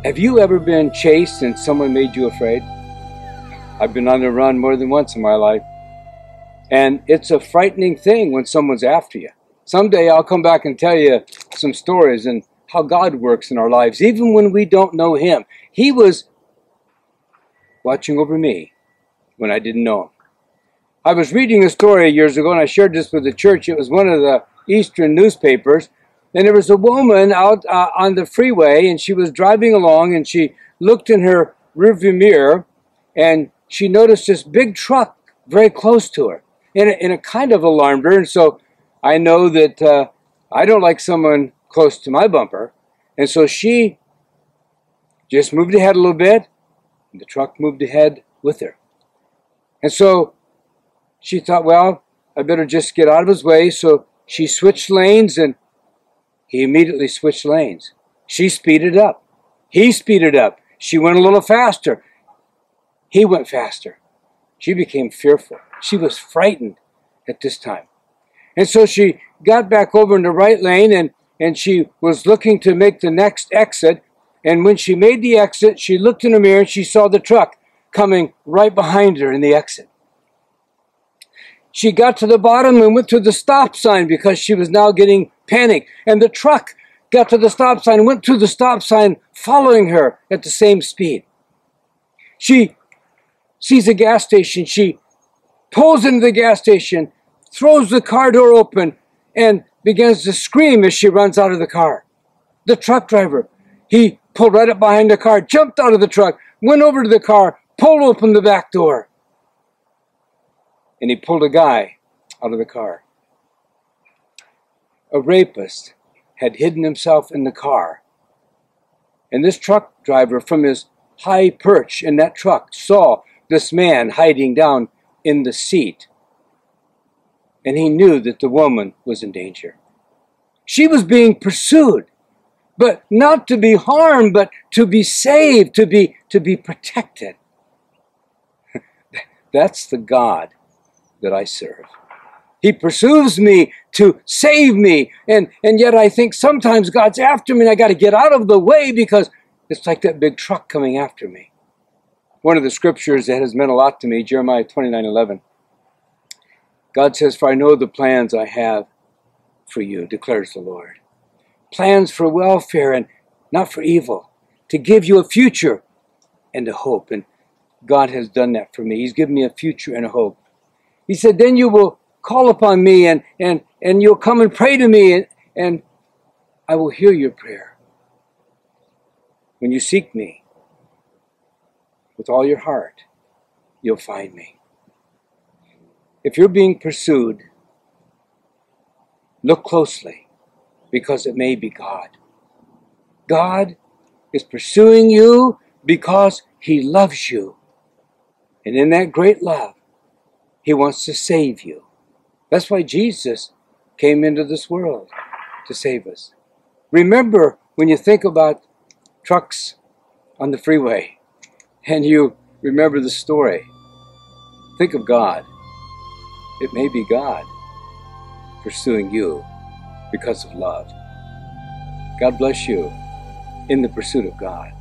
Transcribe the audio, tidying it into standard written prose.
Have you ever been chased and someone made you afraid? I've been on the run more than once in my life. And it's a frightening thing when someone's after you. Someday I'll come back and tell you some stories and how God works in our lives, even when we don't know Him. He was watching over me when I didn't know Him. I was reading a story years ago, and I shared this with the church. It was one of the Eastern newspapers. And there was a woman out on the freeway, and she was driving along, and she looked in her rearview mirror, and she noticed this big truck very close to her. And it kind of alarmed her. And so I know that I don't like someone close to my bumper. And so she just moved ahead a little bit, and the truck moved ahead with her. And so she thought, well, I better just get out of his way. So she switched lanes, and he immediately switched lanes. She speeded up. He speeded up. She went a little faster. He went faster. She became fearful. She was frightened at this time. And so she got back over in the right lane, and she was looking to make the next exit. And when she made the exit, she looked in the mirror and she saw the truck coming right behind her in the exit. She got to the bottom and went to the stop sign because she was now getting panicked. And the truck got to the stop sign, went to the stop sign, following her at the same speed. She sees a gas station. She pulls into the gas station, throws the car door open, and begins to scream as she runs out of the car. The truck driver, he pulled right up behind the car, jumped out of the truck, went over to the car, pulled open the back door, and he pulled a guy out of the car. A rapist had hidden himself in the car. And this truck driver, from his high perch in that truck, saw this man hiding down in the seat. And he knew that the woman was in danger. She was being pursued, but not to be harmed, but to be saved, to be protected. That's the God that I serve. He pursues me to save me. And yet I think sometimes God's after me and I got to get out of the way because it's like that big truck coming after me. One of the scriptures that has meant a lot to me, Jeremiah 29:11. God says, "For I know the plans I have for you, declares the Lord. Plans for welfare and not for evil, to give you a future and a hope." And God has done that for me. He's given me a future and a hope. He said, "Then you will call upon me and you'll come and pray to me and I will hear your prayer. When you seek me with all your heart, you'll find me." If you're being pursued, look closely because it may be God. God is pursuing you because He loves you. And in that great love, He wants to save you. That's why Jesus came into this world, to save us. Remember, when you think about trucks on the freeway and you remember the story, think of God. It may be God pursuing you because of love. God bless you in the pursuit of God.